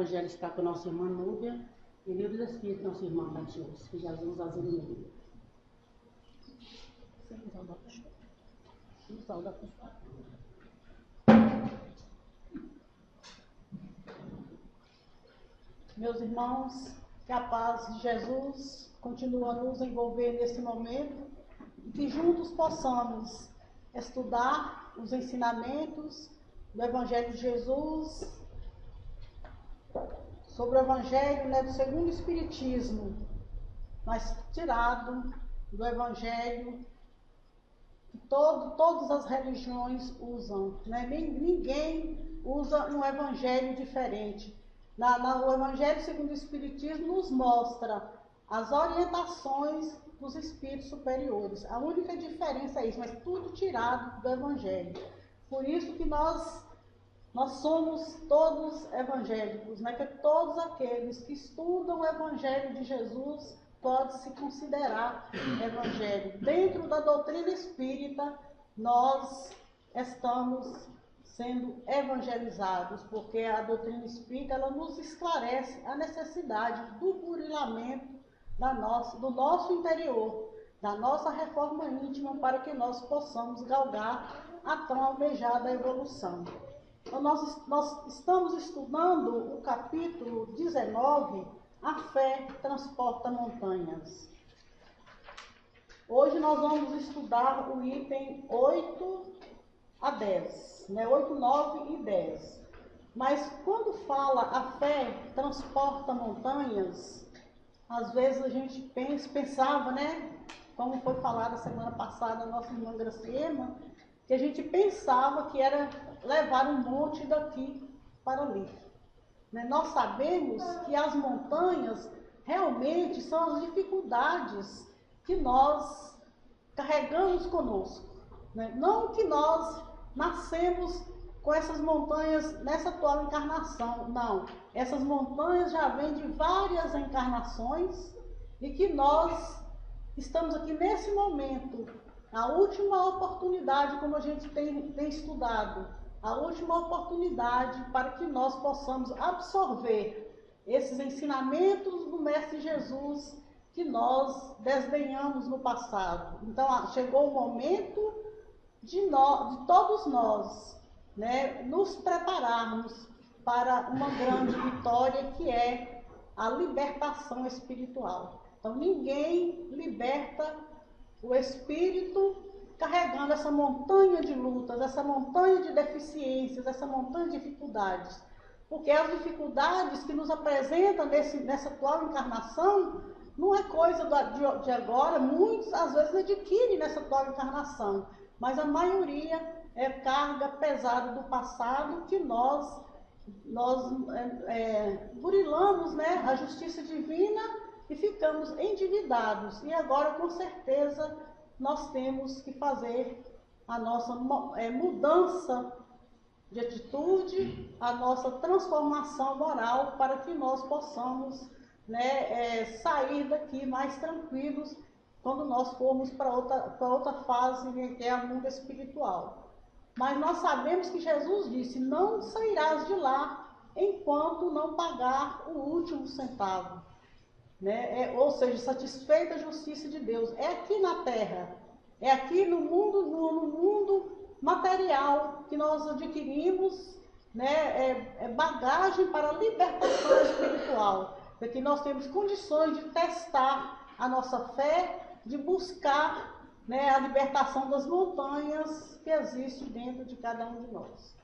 Evangelho está com a nossa irmã Núbia e o livro do Espírito, nossa irmã Catius, que Jesus as ilumine. Meus irmãos, que a paz de Jesus continue a nos envolver nesse momento e que juntos possamos estudar os ensinamentos do Evangelho de Jesus, sobre o Evangelho, do segundo Espiritismo, mas tirado do Evangelho que todas as religiões usam. Ninguém usa um Evangelho diferente. O Evangelho segundo o Espiritismo nos mostra as orientações dos espíritos superiores. A única diferença é isso, mas tudo tirado do Evangelho. Por isso que nós somos todos evangélicos, que todos aqueles que estudam o Evangelho de Jesus podem se considerar evangélicos. Dentro da doutrina espírita, nós estamos sendo evangelizados, porque a doutrina espírita ela nos esclarece a necessidade do burilamento do nosso interior, da nossa reforma íntima, para que nós possamos galgar a tão almejada evolução. Então, nós estamos estudando o capítulo 19, A Fé Transporta Montanhas. Hoje nós vamos estudar o item 8 a 10, 8, 9 e 10. Mas quando fala a fé transporta montanhas, às vezes a gente pensava, como foi falado a semana passada, a nossa irmã Graciema, que a gente pensava que era levar um monte daqui para ali. Nós sabemos que as montanhas realmente são as dificuldades que nós carregamos conosco. Não que nós nascemos com essas montanhas nessa atual encarnação, não. Essas montanhas já vêm de várias encarnações e que nós estamos aqui nesse momento, a última oportunidade, como a gente tem estudado, a última oportunidade para que nós possamos absorver esses ensinamentos do Mestre Jesus que nós desdenhamos no passado. Então, chegou o momento de todos nós, nos prepararmos para uma grande vitória, que é a libertação espiritual. Então, ninguém liberta o espírito carregando essa montanha de lutas, essa montanha de deficiências, essa montanha de dificuldades. Porque as dificuldades que nos apresentam nessa atual encarnação não é coisa de agora, muitos às vezes adquirem nessa atual encarnação, mas a maioria é carga pesada do passado que nós burilamos, a justiça divina e ficamos endividados. E agora, com certeza, nós temos que fazer a nossa mudança de atitude, a nossa transformação moral, para que nós possamos sair daqui mais tranquilos quando nós formos para outra fase, que é a mundo espiritual. Mas nós sabemos que Jesus disse: não sairás de lá enquanto não pagar o último centavo. Ou seja, satisfeita a justiça de Deus. É aqui na terra, é aqui no mundo material que nós adquirimos bagagem para a libertação espiritual. Porque nós temos condições de testar a nossa fé, de buscar a libertação das montanhas que existe dentro de cada um de nós.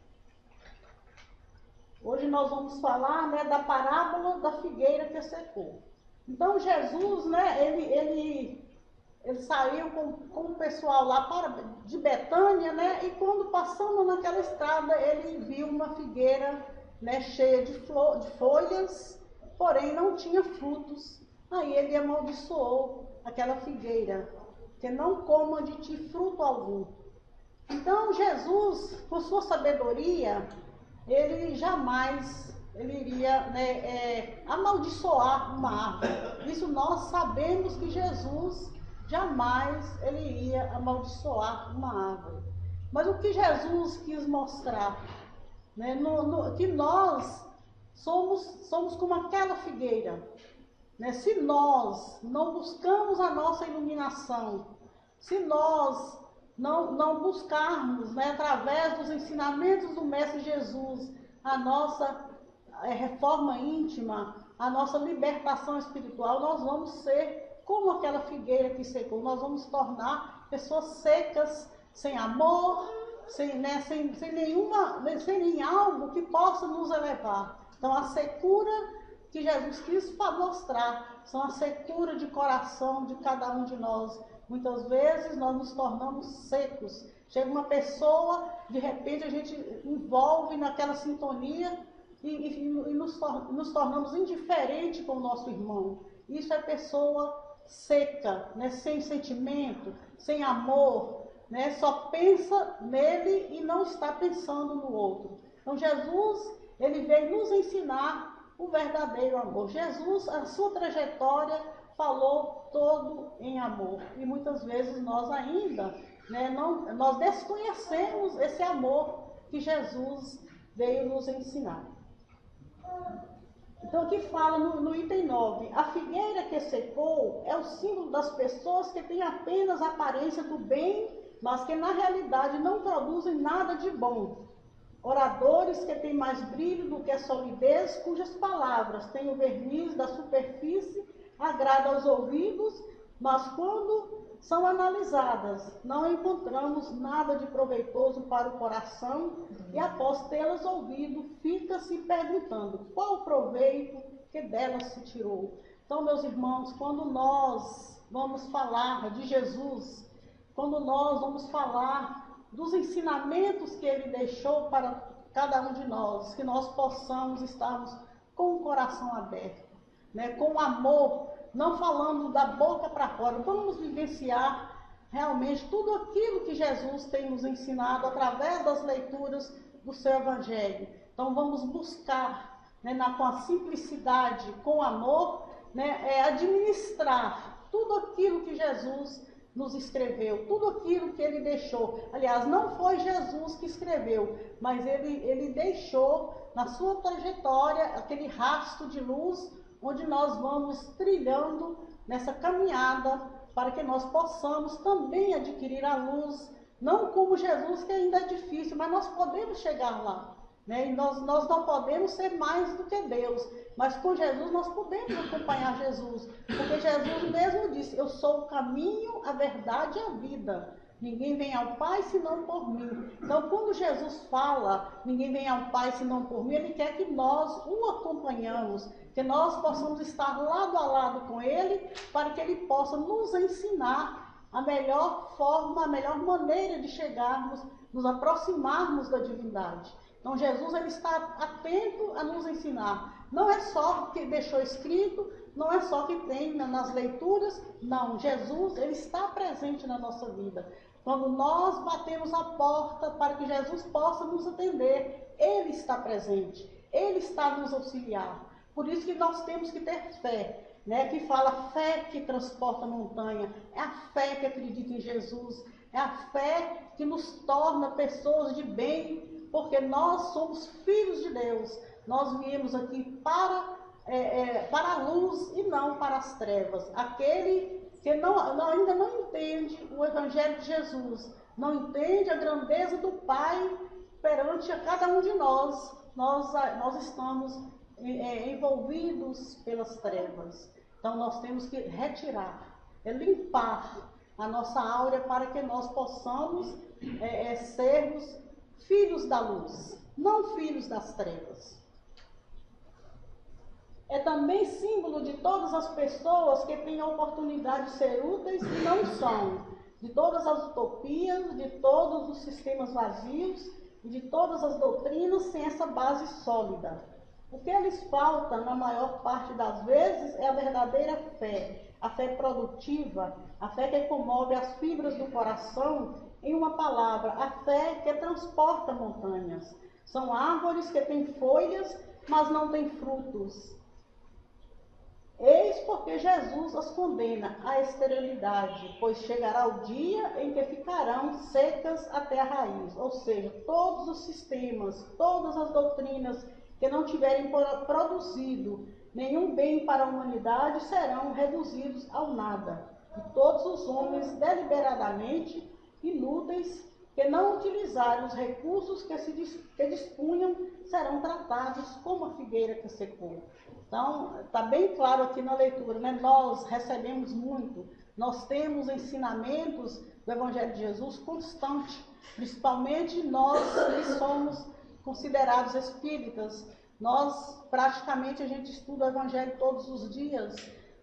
Hoje nós vamos falar da parábola da figueira que secou. Então Jesus, ele saiu com o pessoal lá de Betânia, e quando passando naquela estrada, ele viu uma figueira cheia de folhas, porém não tinha frutos. Aí ele amaldiçoou aquela figueira, que não coma de ti fruto algum. Então Jesus, com sua sabedoria, ele jamais iria amaldiçoar uma árvore. Isso nós sabemos que Jesus jamais ele iria amaldiçoar uma árvore. Mas o que Jesus quis mostrar? Que nós somos como aquela figueira, né? Se nós não buscamos a nossa iluminação, se nós não buscarmos, né, através dos ensinamentos do Mestre Jesus, a nossa reforma íntima, a nossa libertação espiritual, nós vamos ser como aquela figueira que secou. Nós vamos tornar pessoas secas, sem amor, sem nem algo que possa nos elevar. Então, a secura que Jesus quis mostrar são a secura de coração de cada um de nós. Muitas vezes nós nos tornamos secos. Chega uma pessoa, de repente a gente envolve naquela sintonia e nos tornamos indiferentes com o nosso irmão. Isso é pessoa seca, né? Sem sentimento, sem amor, né? Só pensa nele e não está pensando no outro. Então Jesus, ele veio nos ensinar o verdadeiro amor. Jesus, a sua trajetória, falou todo em amor. E muitas vezes nós ainda, né, nós desconhecemos esse amor que Jesus veio nos ensinar. Então aqui fala no item 9, a figueira que secou é o símbolo das pessoas que têm apenas a aparência do bem, mas que na realidade não produzem nada de bom. Oradores que têm mais brilho do que a solidez, cujas palavras têm o verniz da superfície, agrada aos ouvidos, mas quando são analisadas, não encontramos nada de proveitoso para o coração e após tê-las ouvido, fica-se perguntando qual o proveito que delas se tirou. Então, meus irmãos, quando nós vamos falar de Jesus, quando nós vamos falar dos ensinamentos que ele deixou para cada um de nós, que nós possamos estarmos com o coração aberto, né, com amor, não falando da boca para fora, vamos vivenciar realmente tudo aquilo que Jesus tem nos ensinado através das leituras do seu Evangelho. Então vamos buscar, né, com a simplicidade, com amor, né, administrar tudo aquilo que Jesus nos escreveu, tudo aquilo que ele deixou. Aliás, não foi Jesus que escreveu, mas ele deixou na sua trajetória aquele rastro de luz onde nós vamos trilhando nessa caminhada para que nós possamos também adquirir a luz, não como Jesus, que ainda é difícil, mas nós podemos chegar lá, né? E nós não podemos ser mais do que Deus, mas com Jesus nós podemos acompanhar Jesus, porque Jesus mesmo disse, eu sou o caminho, a verdade e a vida. Ninguém vem ao Pai senão por mim. Então, quando Jesus fala, ninguém vem ao Pai senão por mim, ele quer que nós o acompanhamos, que nós possamos estar lado a lado com ele, para que ele possa nos ensinar a melhor forma, a melhor maneira de chegarmos, nos aproximarmos da divindade. Então, Jesus ele está atento a nos ensinar. Não é só o que deixou escrito, não é só o que tem nas leituras, não. Jesus ele está presente na nossa vida. Quando nós batemos a porta para que Jesus possa nos atender, ele está presente, ele está nos auxiliar. Por isso que nós temos que ter fé, né? Que fala fé que transporta a montanha, é a fé que acredita em Jesus, é a fé que nos torna pessoas de bem, porque nós somos filhos de Deus. Nós viemos aqui para a luz e não para as trevas. Aquele que ainda não entende o Evangelho de Jesus, não entende a grandeza do Pai perante a cada um de nós, nós estamos envolvidos pelas trevas. Então nós temos que retirar, limpar a nossa áurea para que nós possamos sermos filhos da luz, não filhos das trevas. É também símbolo de todas as pessoas que têm a oportunidade de ser úteis e não são, de todas as utopias, de todos os sistemas vazios e de todas as doutrinas sem essa base sólida. O que lhes falta, na maior parte das vezes, é a verdadeira fé, a fé produtiva, a fé que comove as fibras do coração, em uma palavra, a fé que transporta montanhas. São árvores que têm folhas, mas não têm frutos. Eis porque Jesus as condena à esterilidade, pois chegará o dia em que ficarão secas até a raiz. Ou seja, todos os sistemas, todas as doutrinas que não tiverem produzido nenhum bem para a humanidade serão reduzidos ao nada. E todos os homens deliberadamente inúteis que não utilizarem os recursos que dispunham serão tratados como a figueira que secou. Então, está bem claro aqui na leitura, né? Nós recebemos muito, nós temos ensinamentos do Evangelho de Jesus constante, principalmente nós que somos considerados espíritas. Nós, praticamente, a gente estuda o Evangelho todos os dias,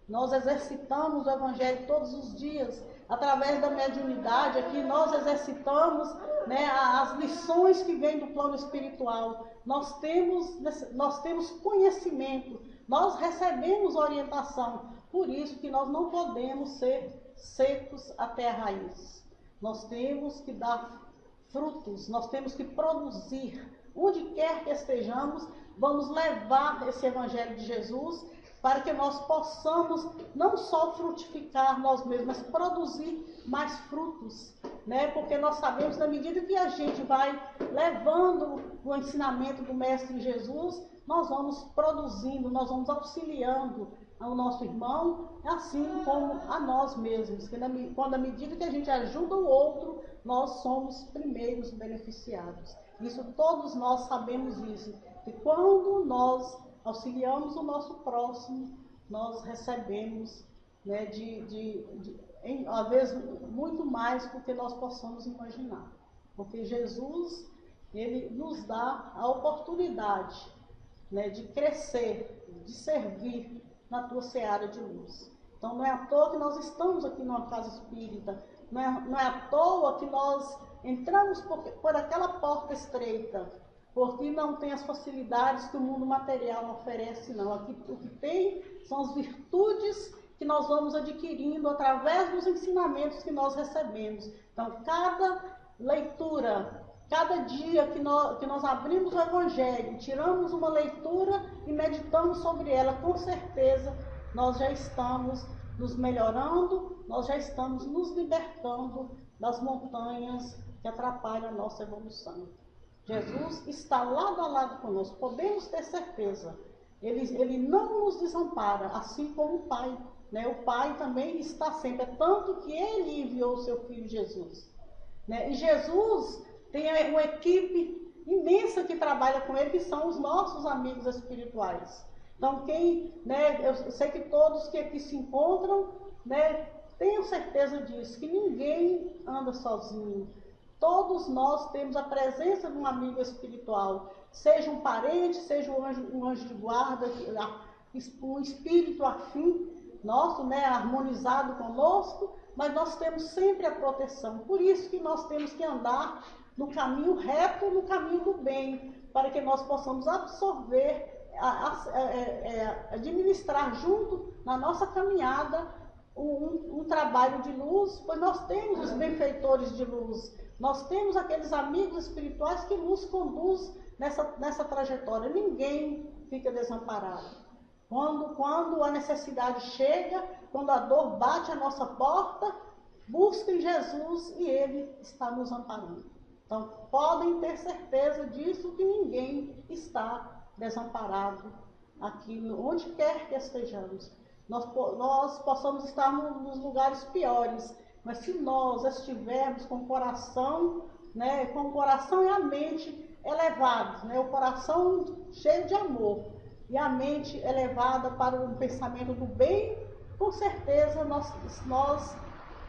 nós exercitamos o Evangelho todos os dias, através da mediunidade, aqui nós exercitamos, né, as lições que vêm do plano espiritual, nós temos conhecimento, nós recebemos orientação, por isso que nós não podemos ser secos até a raiz. Nós temos que dar frutos, nós temos que produzir, onde quer que estejamos, vamos levar esse Evangelho de Jesus para que nós possamos não só frutificar nós mesmos, mas produzir mais frutos, né? Porque nós sabemos, na medida que a gente vai levando o ensinamento do Mestre Jesus, nós vamos produzindo, nós vamos auxiliando ao nosso irmão, assim como a nós mesmos, que quando à medida que a gente ajuda o outro, nós somos primeiros beneficiados. Isso todos nós sabemos isso, que quando nós auxiliamos o nosso próximo, nós recebemos, né, às vezes muito mais do que nós possamos imaginar. Porque Jesus, ele nos dá a oportunidade, né, de crescer, de servir na tua seara de luz. Então não é à toa que nós estamos aqui numa casa espírita, não é à toa que nós entramos por aquela porta estreita, porque não tem as facilidades que o mundo material oferece, não. Aqui o que tem são as virtudes que nós vamos adquirindo através dos ensinamentos que nós recebemos. Então, cada leitura, cada dia que nós abrimos o Evangelho, tiramos uma leitura e meditamos sobre ela, com certeza nós já estamos nos melhorando, nós já estamos nos libertando das montanhas que atrapalham a nossa evolução. Jesus está lado a lado conosco, podemos ter certeza. Ele não nos desampara, assim como o Pai. Né? O Pai também está sempre, é tanto que Ele enviou o seu Filho Jesus. Né? E Jesus tem uma equipe imensa que trabalha com Ele, que são os nossos amigos espirituais. Então, eu sei que todos que aqui se encontram, né, tenham certeza disso, que ninguém anda sozinho. Todos nós temos a presença de um amigo espiritual, seja um parente, seja um anjo de guarda, um espírito afim nosso, né, harmonizado conosco, mas nós temos sempre a proteção. Por isso que nós temos que andar no caminho reto, no caminho do bem, para que nós possamos absorver, administrar junto na nossa caminhada um trabalho de luz, pois nós temos os benfeitores de luz. Nós temos aqueles amigos espirituais que nos conduzem nessa trajetória. Ninguém fica desamparado. Quando a necessidade chega, quando a dor bate à nossa porta, busquem Jesus e Ele está nos amparando. Então, podem ter certeza disso, que ninguém está desamparado aqui, onde quer que estejamos. Nós possamos estar nos lugares piores, mas se nós estivermos com o coração, né, com o coração e a mente elevados, né, o coração cheio de amor e a mente elevada para o pensamento do bem, com certeza nós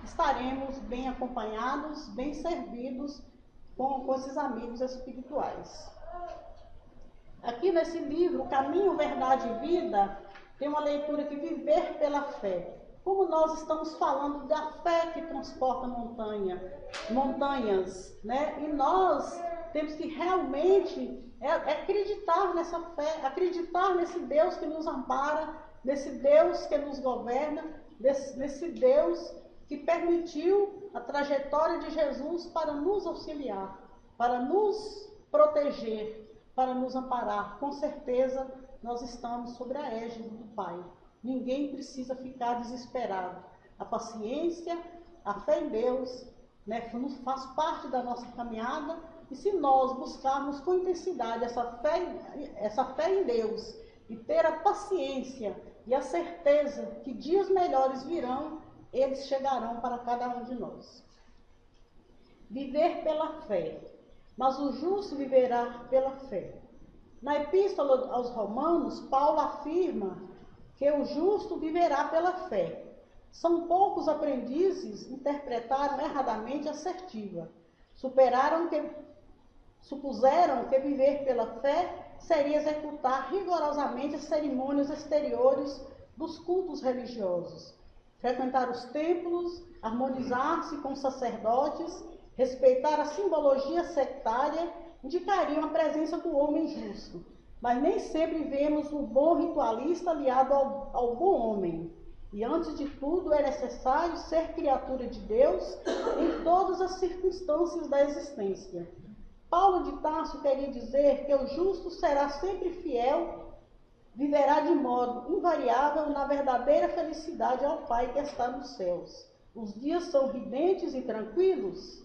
estaremos bem acompanhados, bem servidos com esses amigos espirituais. Aqui nesse livro, Caminho, Verdade e Vida, tem uma leitura que viver pela fé. Como nós estamos falando da fé que transporta montanhas, né? E nós temos que realmente acreditar nessa fé, acreditar nesse Deus que nos ampara, nesse Deus que nos governa, nesse Deus que permitiu a trajetória de Jesus para nos auxiliar, para nos proteger, para nos amparar. Com certeza nós estamos sobre a égide do Pai. Ninguém precisa ficar desesperado. A paciência, a fé em Deus, né, faz parte da nossa caminhada, E se nós buscarmos com intensidade essa fé em Deus e ter a paciência e a certeza que dias melhores virão, eles chegarão para cada um de nós. Viver pela fé. Mas o justo viverá pela fé. Na Epístola aos Romanos, Paulo afirma que o justo viverá pela fé. São poucos aprendizes interpretaram erradamente a assertiva. Supuseram que viver pela fé seria executar rigorosamente as cerimônias exteriores dos cultos religiosos, frequentar os templos, harmonizar-se com os sacerdotes, respeitar a simbologia sectária, indicariam a presença do homem justo. Mas nem sempre vemos o bom ritualista aliado ao bom homem. E antes de tudo é necessário ser criatura de Deus em todas as circunstâncias da existência. Paulo de Tarso queria dizer que o justo será sempre fiel, viverá de modo invariável na verdadeira felicidade ao Pai que está nos céus. Os dias são ridentes e tranquilos,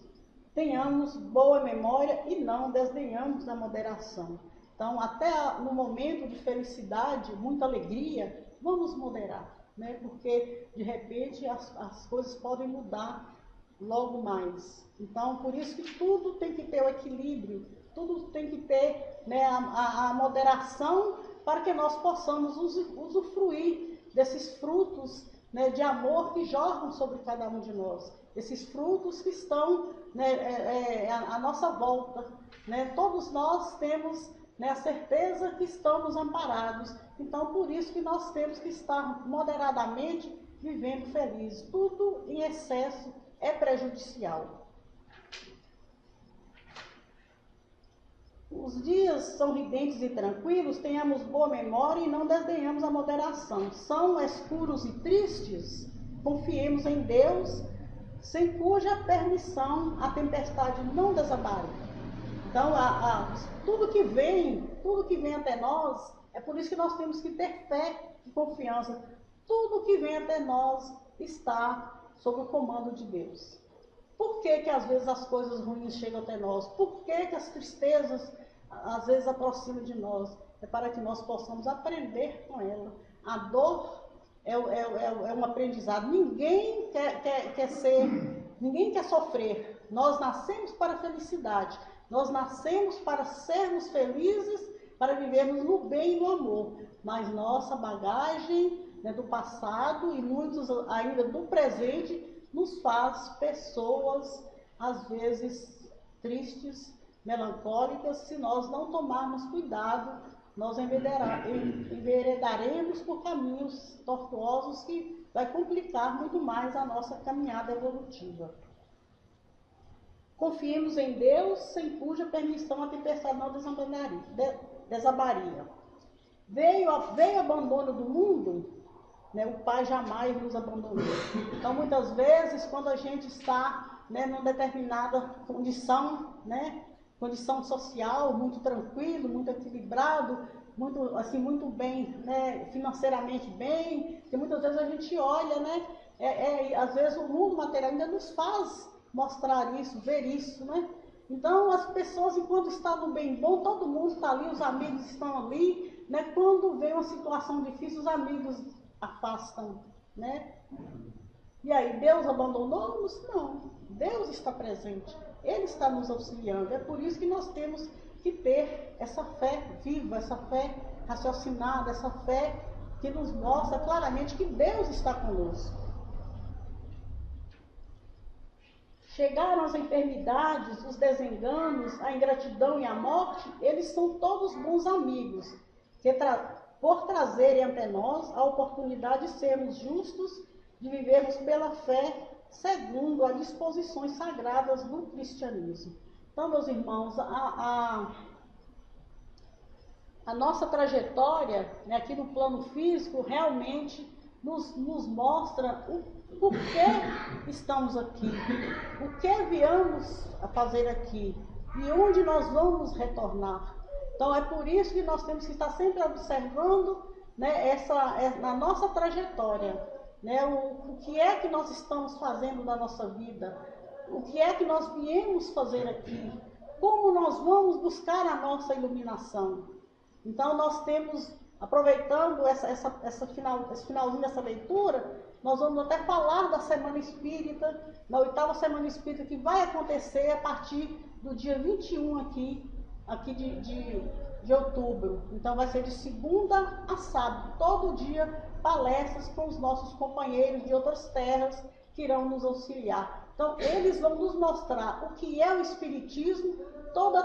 tenhamos boa memória e não desdenhamos da moderação. Então, até no momento de felicidade, muita alegria, vamos moderar, né? Porque de repente as coisas podem mudar logo mais. Então, por isso que tudo tem que ter o equilíbrio, tudo tem que ter, né, a moderação para que nós possamos usufruir desses frutos, né, de amor que jorram sobre cada um de nós. Esses frutos que estão, né, à nossa volta. Né? Todos nós temos, né, a certeza que estamos amparados. Então, por isso que nós temos que estar moderadamente vivendo felizes. Tudo em excesso é prejudicial. Os dias são ridentes e tranquilos, tenhamos boa memória e não desdenhamos a moderação. São escuros e tristes, confiemos em Deus, sem cuja permissão a tempestade não desabaria. Então, tudo que vem até nós, é por isso que nós temos que ter fé e confiança. Tudo que vem até nós está sob o comando de Deus. Por que às vezes as coisas ruins chegam até nós? Por que as tristezas às vezes aproximam de nós? É para que nós possamos aprender com ela. A dor é um aprendizado. Ninguém quer sofrer. Nós nascemos para a felicidade. Nós nascemos para sermos felizes, para vivermos no bem e no amor. Mas nossa bagagem, né, do passado e muitos ainda do presente nos faz pessoas, às vezes, tristes, melancólicas. Se nós não tomarmos cuidado, nós enveredaremos por caminhos tortuosos que vai complicar muito mais a nossa caminhada evolutiva. Confiemos em Deus, sem cuja permissão a tempestade não desabaria. Veio o abandono do mundo, né, o Pai jamais nos abandonou. Então, muitas vezes, quando a gente está, né, numa determinada condição, né, condição social, muito tranquilo, muito equilibrado, muito bem, né, financeiramente bem, que muitas vezes a gente olha, né, às vezes o mundo material ainda nos faz mostrar isso, ver isso, né? Então, as pessoas, enquanto estão no bem bom, todo mundo está ali, os amigos estão ali, né? Quando vem uma situação difícil, os amigos afastam, né? E aí, Deus abandonou-nos? Não. Deus está presente. Ele está nos auxiliando. É por isso que nós temos que ter essa fé viva, essa fé raciocinada, essa fé que nos mostra claramente que Deus está conosco. Chegaram as enfermidades, os desenganos, a ingratidão e a morte, eles são todos bons amigos, que por trazerem ante nós a oportunidade de sermos justos, de vivermos pela fé, segundo as disposições sagradas do cristianismo. Então, meus irmãos, a nossa trajetória, né, aqui no plano físico realmente nos mostra por que estamos aqui, o que viemos a fazer aqui e onde nós vamos retornar. Então, é por isso que nós temos que estar sempre observando, né, na nossa trajetória, né, o que é que nós estamos fazendo na nossa vida, o que é que nós viemos fazer aqui, como nós vamos buscar a nossa iluminação. Então, nós temos, aproveitando esse finalzinho dessa leitura, nós vamos até falar da Semana Espírita, na 8ª Semana Espírita, que vai acontecer a partir do dia 21 aqui de outubro. Então, vai ser de segunda a sábado, todo dia, palestras com os nossos companheiros de outras terras que irão nos auxiliar. Então, eles vão nos mostrar o que é o Espiritismo, todas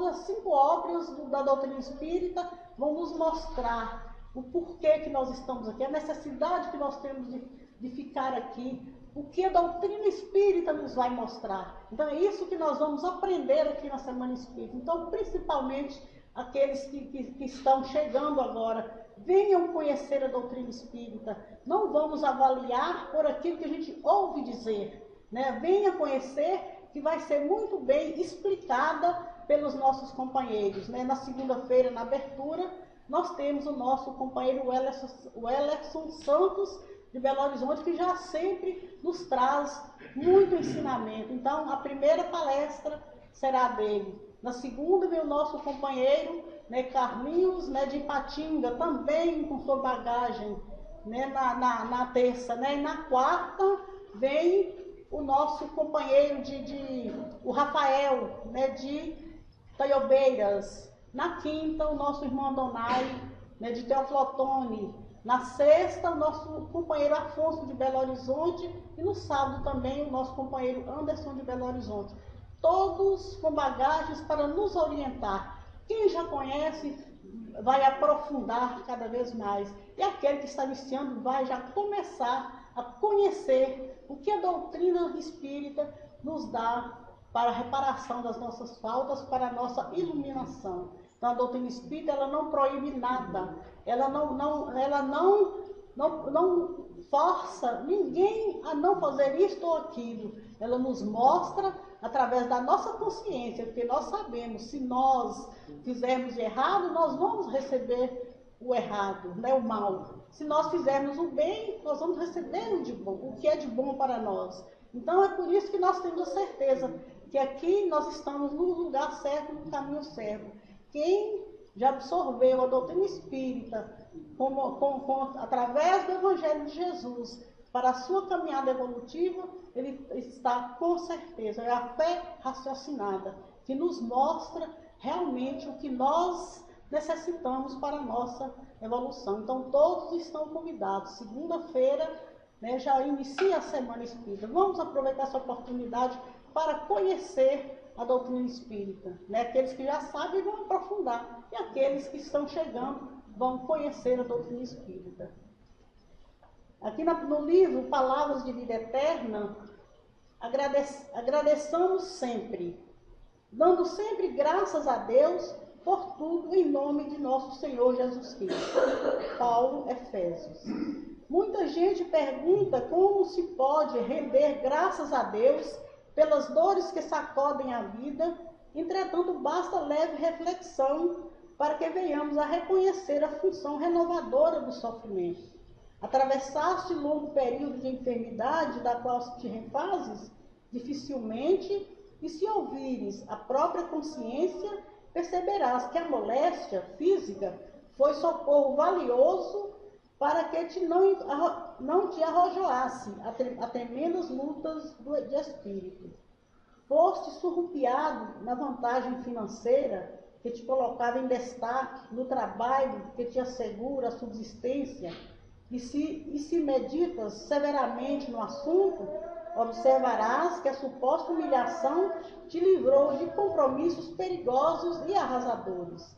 as 5 obras da doutrina espírita vão nos mostrar o porquê que nós estamos aqui, a necessidade que nós temos de ficar aqui, o que a doutrina espírita nos vai mostrar. Então, é isso que nós vamos aprender aqui na Semana Espírita. Então, principalmente aqueles que estão chegando agora, venham conhecer a doutrina espírita. Não vamos avaliar por aquilo que a gente ouve dizer, né? Venha conhecer, que vai ser muito bem explicada pelos nossos companheiros, né? Na segunda-feira, na abertura, nós temos o nosso companheiro Wellerson Santos, de Belo Horizonte, que já sempre nos traz muito ensinamento. Então, a primeira palestra será dele. Na segunda, vem o nosso companheiro, né, Carlinhos, né, de Ipatinga, também com sua bagagem, né, na terça. Né, e na quarta, vem o nosso companheiro, o Rafael, né, de Taiobeiras. Na quinta, o nosso irmão Adonai, né, de Teoflotone. Na sexta, o nosso companheiro Afonso, de Belo Horizonte. E no sábado também, o nosso companheiro Anderson, de Belo Horizonte. Todos com bagagens para nos orientar. Quem já conhece vai aprofundar cada vez mais. E aquele que está iniciando vai já começar a conhecer o que a doutrina espírita nos dá para a reparação das nossas faltas, para a nossa iluminação. Então, a doutrina espírita, ela não proíbe nada. Ela não força ninguém a não fazer isto ou aquilo. Ela nos mostra através da nossa consciência, porque nós sabemos, se nós fizermos errado, nós vamos receber o errado, né, o mal. Se nós fizermos o bem, nós vamos receber o de bom, o que é de bom para nós. Então, é por isso que nós temos a certeza que aqui nós estamos no lugar certo, no caminho certo. Quem já absorveu a doutrina espírita através do Evangelho de Jesus para a sua caminhada evolutiva, ele está com certeza, é a fé raciocinada, que nos mostra realmente o que nós necessitamos para a nossa evolução. Então, todos estão convidados. Segunda-feira, né, já inicia a Semana Espírita. Vamos aproveitar essa oportunidade para conhecer a doutrina espírita. Né? Aqueles que já sabem vão aprofundar, e aqueles que estão chegando vão conhecer a doutrina espírita. Aqui no livro Palavras de Vida Eterna, agradeçamos sempre, dando sempre graças a Deus por tudo em nome de nosso Senhor Jesus Cristo. Paulo, Efésios. Muita gente pergunta como se pode render graças a Deus pelas dores que sacodem a vida. Entretanto, basta leve reflexão para que venhamos a reconhecer a função renovadora do sofrimento. Atravessaste longo período de enfermidade, da qual se te refazes dificilmente, e se ouvires a própria consciência, perceberás que a moléstia física foi socorro valioso para que não te arrojasse a tremendas lutas de espírito. Foste surrupiado na vantagem financeira que te colocava em destaque, no trabalho que te assegura a subsistência, e se meditas severamente no assunto, observarás que a suposta humilhação te livrou de compromissos perigosos e arrasadores.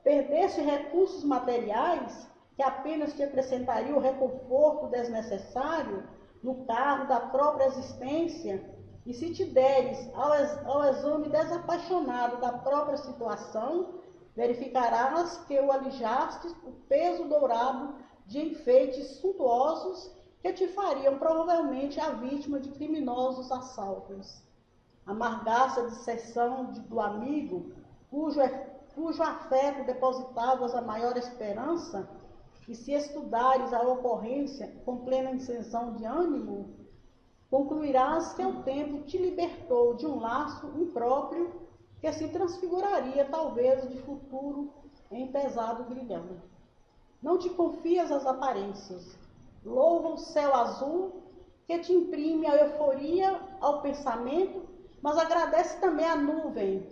Perdeste recursos materiais que apenas te acrescentariam o reconforto desnecessário no cargo da própria existência, e se te deres ao exame desapaixonado da própria situação, verificarás que o alijaste o peso dourado de enfeites suntuosos que te fariam provavelmente a vítima de criminosos assaltos. Amargaste a deserção do amigo, cujo afeto depositavas a maior esperança, e se estudares a ocorrência com plena isenção de ânimo, concluirás que o tempo te libertou de um laço impróprio que se transfiguraria talvez de futuro em pesado grilhão. Não te confias às aparências. Louva o céu azul que te imprime a euforia ao pensamento, mas agradece também a nuvem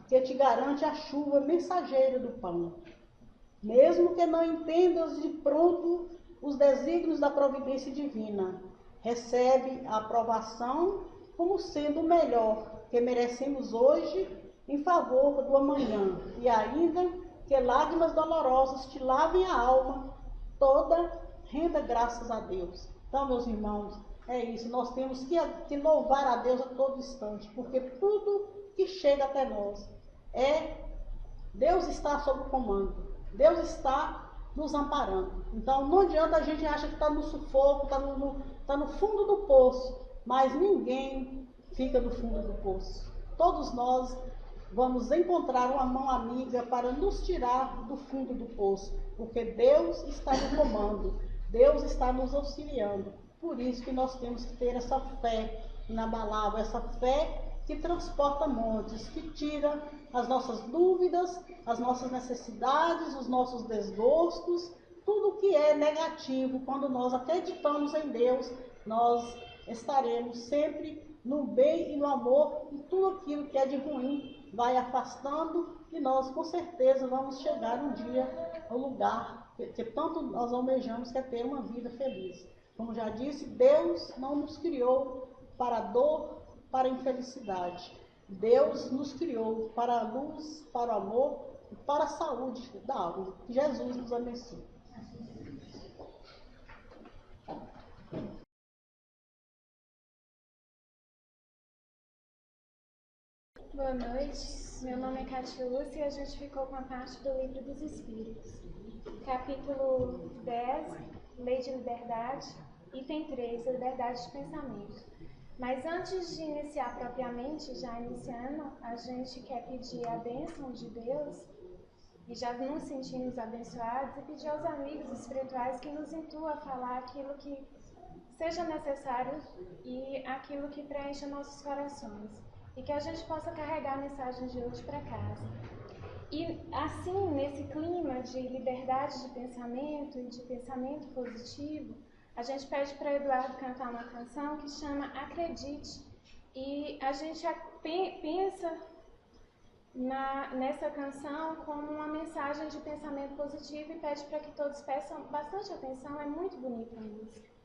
que te garante a chuva mensageira do pão. Mesmo que não entendas de pronto os desígnios da providência divina, recebe a aprovação como sendo o melhor que merecemos hoje em favor do amanhã, e ainda que lágrimas dolorosas te lavem a alma toda, renda graças a Deus. Então, meus irmãos, é isso, nós temos que louvar a Deus a todo instante, porque tudo que chega até nós Deus está sob o comando, Deus está nos amparando. Então não adianta a gente achar que está no sufoco, está no fundo do poço, mas ninguém fica no fundo do poço. Todos nós vamos encontrar uma mão amiga para nos tirar do fundo do poço, porque Deus está no comando, Deus está nos auxiliando. Por isso que nós temos que ter essa fé inabalável, essa fé que transporta montes, que tira as nossas dúvidas, as nossas necessidades, os nossos desgostos, tudo que é negativo. Quando nós acreditamos em Deus, nós estaremos sempre no bem e no amor, e tudo aquilo que é de ruim vai afastando, e nós com certeza vamos chegar um dia ao lugar que tanto nós almejamos, que é ter uma vida feliz. Como já disse, Deus não nos criou para a dor, para a infelicidade. Deus nos criou para a luz, para o amor e para a saúde da alma. Que Jesus nos abençoe. Boa noite, meu nome é Cátia Lúcia e a gente ficou com a parte do Livro dos Espíritos. Capítulo 10, Lei de Liberdade, item 3, Liberdade de Pensamento. Mas antes de iniciar propriamente, já iniciando, a gente quer pedir a bênção de Deus, e já nos sentimos abençoados, e pedir aos amigos espirituais que nos intuam a falar aquilo que seja necessário e aquilo que preencha nossos corações. E que a gente possa carregar a mensagem de hoje para casa. E assim, nesse clima de liberdade de pensamento e de pensamento positivo, a gente pede para Eduardo cantar uma canção que chama Acredite. E a gente pensa nessa canção como uma mensagem de pensamento positivo e pede para que todos prestem bastante atenção, é muito bonita a música.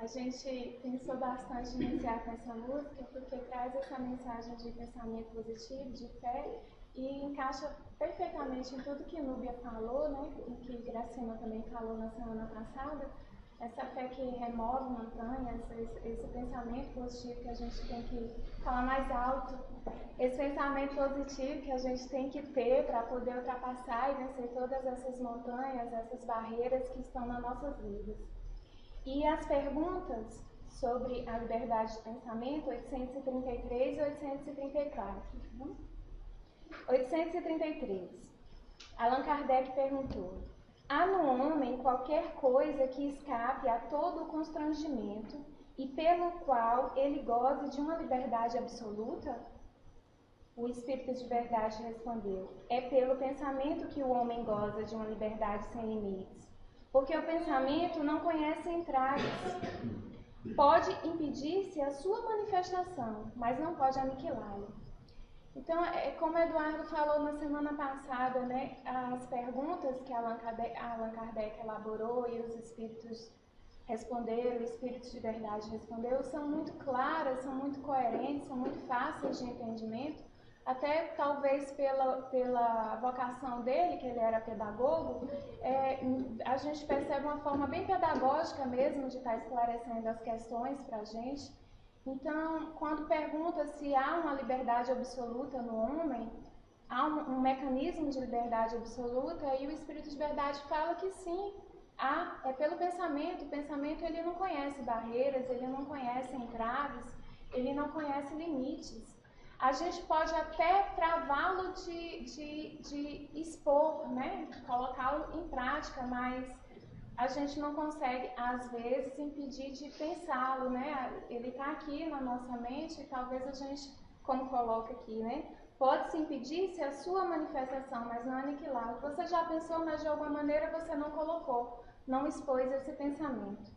A gente pensou bastante em iniciar com essa música porque traz essa mensagem de pensamento positivo, de fé, e encaixa perfeitamente em tudo que Núbia falou, né? E que Gracina também falou na semana passada. Essa fé que remove montanhas, esse pensamento positivo que a gente tem que falar mais alto, esse pensamento positivo que a gente tem que ter para poder ultrapassar e vencer todas essas montanhas, essas barreiras que estão nas nossas vidas. E as perguntas sobre a liberdade de pensamento, 833 e 834. 833. Allan Kardec perguntou: há no homem qualquer coisa que escape a todo o constrangimento e pelo qual ele goze de uma liberdade absoluta? O Espírito de Verdade respondeu: é pelo pensamento que o homem goza de uma liberdade sem limites, porque o pensamento não conhece entraves. Pode impedir-se a sua manifestação, mas não pode aniquilá-lo. Então, como Eduardo falou na semana passada, né, as perguntas que Allan Kardec elaborou e os espíritos responderam, o Espírito de Verdade respondeu, são muito claras, são muito coerentes, são muito fáceis de entendimento, até talvez pela vocação dele, que ele era pedagogo, a gente percebe uma forma bem pedagógica mesmo de estar esclarecendo as questões para a gente. Então, quando pergunta se há uma liberdade absoluta no homem, há um mecanismo de liberdade absoluta, e o Espírito de Verdade fala que sim, é pelo pensamento. O pensamento ele não conhece barreiras, ele não conhece entraves, ele não conhece limites. A gente pode até travá-lo de expor, né? Colocá-lo em prática, mas a gente não consegue, às vezes, impedir de pensá-lo, né? Ele está aqui na nossa mente e talvez a gente, como coloca aqui, né? Pode-se impedir-se a sua manifestação, mas não aniquilá-lo. Você já pensou, mas de alguma maneira você não colocou, não expôs esse pensamento.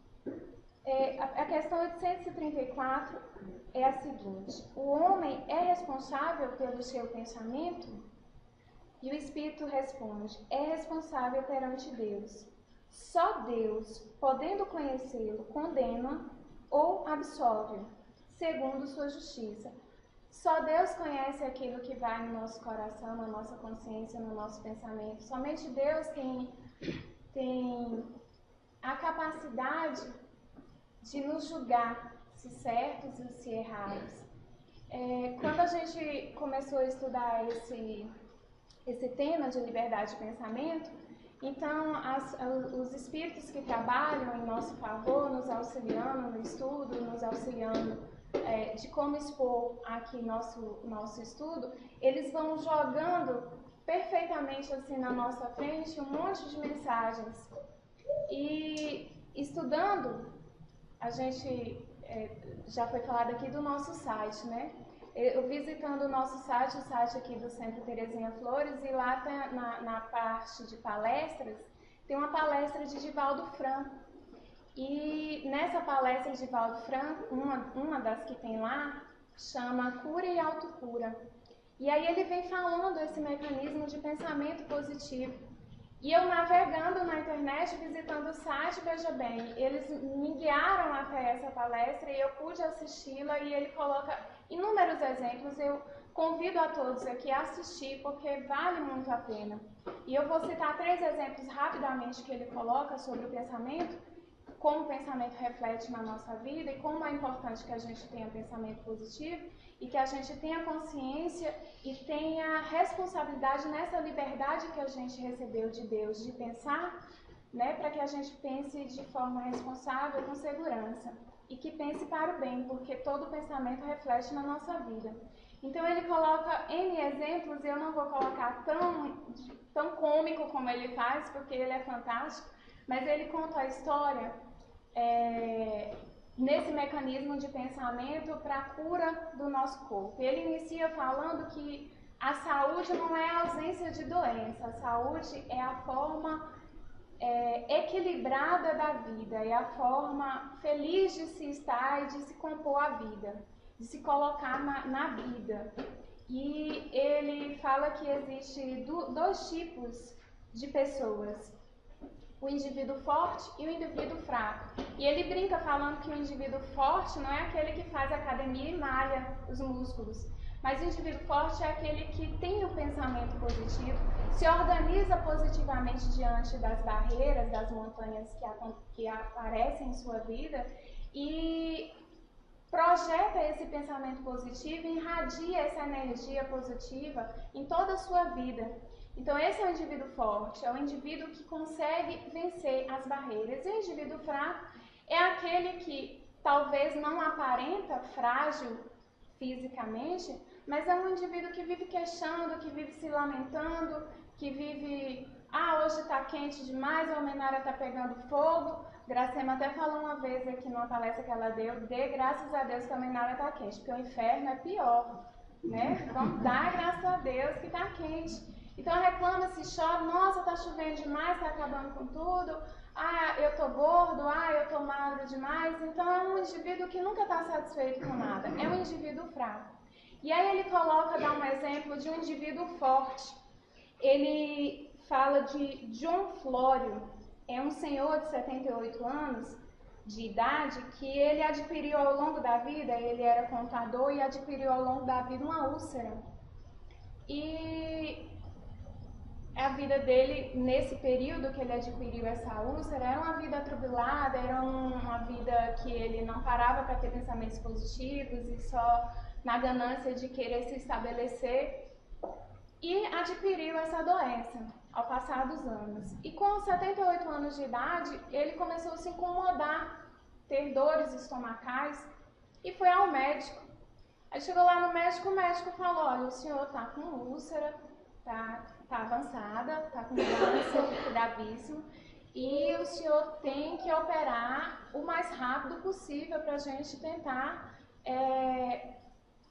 A questão 834 é a seguinte: o homem é responsável pelo seu pensamento? E o Espírito responde: é responsável perante Deus. Só Deus, podendo conhecê-lo, condena ou absolve, segundo sua justiça. Só Deus conhece aquilo que vai no nosso coração, na nossa consciência, no nosso pensamento. Somente Deus tem a capacidade de nos julgar se certos e se errados. Quando a gente começou a estudar esse tema de liberdade de pensamento, então os espíritos que trabalham em nosso favor, nos auxiliando no estudo, nos auxiliando de como expor aqui nosso estudo, eles vão jogando perfeitamente assim na nossa frente um monte de mensagens. E estudando, a gente já foi falado aqui do nosso site, né? Eu visitando o nosso site, o site aqui do Centro Terezinha Flores, e lá tem, na parte de palestras, tem uma palestra de Divaldo Franco. E nessa palestra de Divaldo Franco, uma das que tem lá, chama Cura e Autocura. E aí ele vem falando esse mecanismo de pensamento positivo. E eu navegando na internet, visitando o site, veja bem, eles me guiaram até essa palestra e eu pude assisti-la, e ele coloca inúmeros exemplos. Eu convido a todos aqui a assistir, porque vale muito a pena. E eu vou citar 3 exemplos rapidamente que ele coloca sobre o pensamento, como o pensamento reflete na nossa vida e como é importante que a gente tenha pensamento positivo e que a gente tenha consciência e tenha responsabilidade nessa liberdade que a gente recebeu de Deus de pensar, né, para que a gente pense de forma responsável, com segurança, e que pense para o bem, porque todo pensamento reflete na nossa vida. Então ele coloca N exemplos, e eu não vou colocar tão cômico como ele faz, porque ele é fantástico, mas ele conta a história nesse mecanismo de pensamento para a cura do nosso corpo. Ele inicia falando que a saúde não é a ausência de doença, a saúde é a forma equilibrada da vida, é a forma feliz de se estar e de se compor a vida, de se colocar na vida. E ele fala que existe 2 tipos de pessoas. o indivíduo forte e o indivíduo fraco. E ele brinca falando que o indivíduo forte não é aquele que faz academia e malha os músculos, mas o indivíduo forte é aquele que tem o pensamento positivo, se organiza positivamente diante das barreiras, das montanhas que aparecem em sua vida e projeta esse pensamento positivo e irradia essa energia positiva em toda a sua vida. Então esse é o indivíduo forte, é o indivíduo que consegue vencer as barreiras. E o indivíduo fraco é aquele que talvez não aparenta frágil fisicamente, mas é um indivíduo que vive queixando, que vive se lamentando, que vive, hoje está quente demais, a almenara está pegando fogo. Gracema até falou uma vez aqui numa palestra que ela deu, dê graças a Deus que a almenara está quente, porque o inferno é pior, né? Vamos dar graças a Deus que está quente. Então reclama-se, chora, nossa, está chovendo demais, está acabando com tudo, eu estou gordo, eu estou magro demais. Então é um indivíduo que nunca está satisfeito com nada, é um indivíduo fraco. E aí ele dá um exemplo de um indivíduo forte. Ele fala de John Flório, é um senhor de 78 anos de idade que ele adquiriu ao longo da vida, ele era contador e adquiriu ao longo da vida uma úlcera. E a vida dele, nesse período que ele adquiriu essa úlcera, era uma vida atribulada, era uma vida que ele não parava para ter pensamentos positivos e só na ganância de querer se estabelecer, e adquiriu essa doença ao passar dos anos. E com 78 anos de idade, ele começou a se incomodar, ter dores estomacais, e foi ao médico. Aí chegou lá no médico, o médico falou, olha, o senhor está com úlcera, tá avançada, tá com câncer gravíssimo, e o senhor tem que operar o mais rápido possível para a gente tentar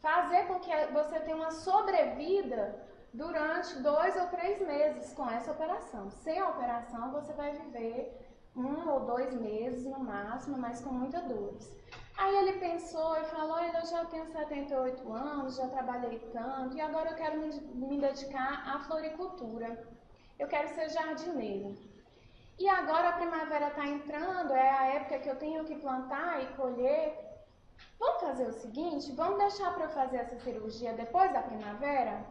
fazer com que você tenha uma sobrevida durante 2 ou 3 meses com essa operação. Sem a operação, você vai viver 1 ou 2 meses no máximo, mas com muitas dores. Aí ele pensou e falou, eu já tenho 78 anos, já trabalhei tanto, e agora eu quero me dedicar à floricultura. Eu quero ser jardineiro. E agora a primavera está entrando, é a época que eu tenho que plantar e colher. Vamos fazer o seguinte, vamos deixar para eu fazer essa cirurgia depois da primavera?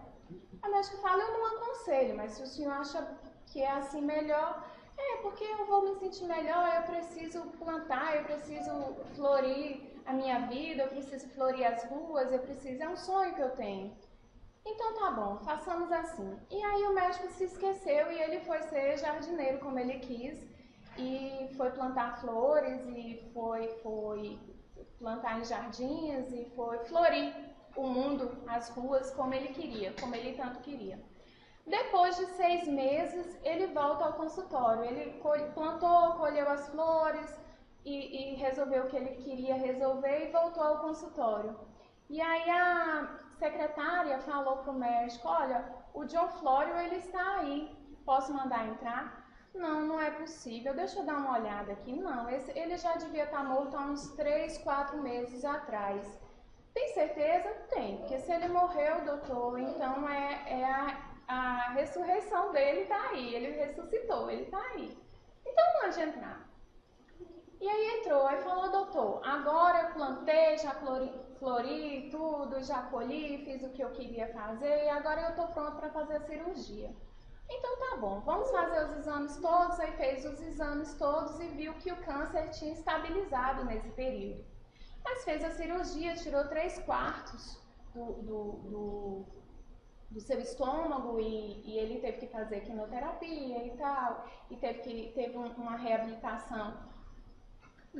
A médica fala, eu não aconselho, mas se o senhor acha que é assim melhor, porque eu vou me sentir melhor, eu preciso plantar, eu preciso florir a minha vida, eu preciso florir as ruas, é um sonho que eu tenho. Então tá bom, façamos assim. E aí o médico se esqueceu e ele foi ser jardineiro como ele quis, e foi plantar flores, e foi plantar em jardins, e foi florir o mundo, as ruas, como ele queria, como ele tanto queria. Depois de 6 meses, ele volta ao consultório. Ele plantou, colheu as flores e resolveu o que ele queria resolver e voltou ao consultório. E aí a secretária falou para o médico, olha, o John Flório, ele está aí, posso mandar entrar? Não, não é possível, deixa eu dar uma olhada aqui. Não, ele já devia estar morto há uns 3, 4 meses atrás. Tem certeza? Tem, porque se ele morreu, doutor, então a ressurreição dele está aí, ele ressuscitou, ele está aí. Então pode entrar. E aí entrou, aí falou, doutor, agora eu plantei, já flori tudo, já colhi, fiz o que eu queria fazer e agora eu estou pronto para fazer a cirurgia. Então tá bom, vamos fazer os exames todos. Aí fez os exames todos e viu que o câncer tinha estabilizado nesse período. Mas fez a cirurgia, tirou 3/4 do seu estômago e ele teve que fazer quimioterapia e tal, e teve uma reabilitação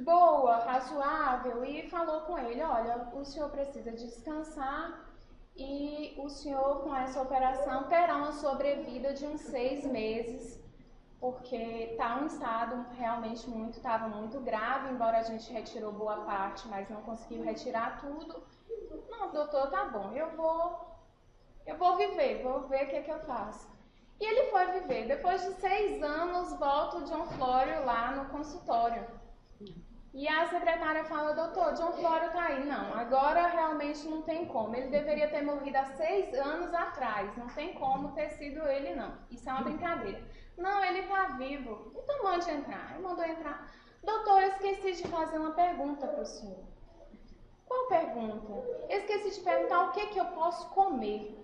boa, razoável, e falou com ele, olha, o senhor precisa descansar e o senhor com essa operação terá uma sobrevida de uns 6 meses, porque está um estado realmente estava muito grave, embora a gente retirou boa parte, mas não conseguiu retirar tudo. Não, doutor, tá bom, eu vou viver, vou ver o que é que eu faço. E ele foi viver. Depois de 6 anos, volta o John Flório lá no consultório. E a secretária fala, doutor, John Flório tá aí. Não, agora realmente não tem como. Ele deveria ter morrido há 6 anos atrás. Não tem como ter sido ele, não. Isso é uma brincadeira. Não, ele está vivo. Então mande entrar. Ele mandou entrar. Doutor, eu esqueci de fazer uma pergunta para o senhor. Qual pergunta? Eu esqueci de perguntar o que eu posso comer.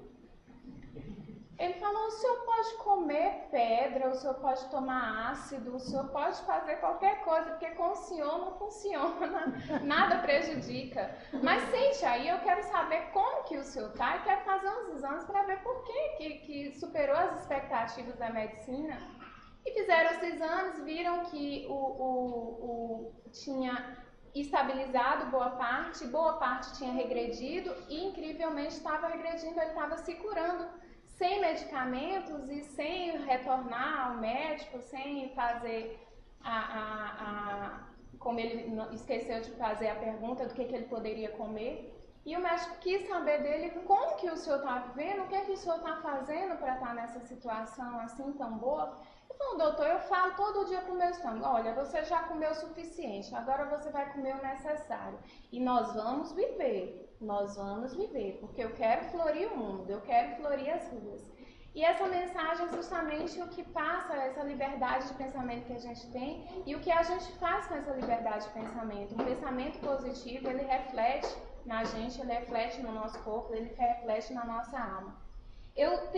Ele falou, o senhor pode comer pedra, o senhor pode tomar ácido, o senhor pode fazer qualquer coisa, porque com o senhor não funciona, nada prejudica. Mas sente aí, eu quero saber como que o senhor está e quero fazer uns exames para ver por que superou as expectativas da medicina. E fizeram os exames, viram que tinha estabilizado boa parte tinha regredido e incrivelmente estava regredindo, ele estava se curando. Sem medicamentos e sem retornar ao médico, sem fazer como ele esqueceu de fazer a pergunta do que ele poderia comer. E o médico quis saber dele como que o senhor está vivendo, o que o senhor está fazendo para estar nessa situação assim tão boa. Ele falou, doutor, eu falo todo dia para o meu estômago, olha, você já comeu o suficiente, agora você vai comer o necessário. E nós vamos viver, porque eu quero florir o mundo, eu quero florir as ruas. E essa mensagem é justamente o que passa, essa liberdade de pensamento que a gente tem e o que a gente faz com essa liberdade de pensamento. Um pensamento positivo, ele reflete na gente, ele reflete no nosso corpo, ele reflete na nossa alma. Eu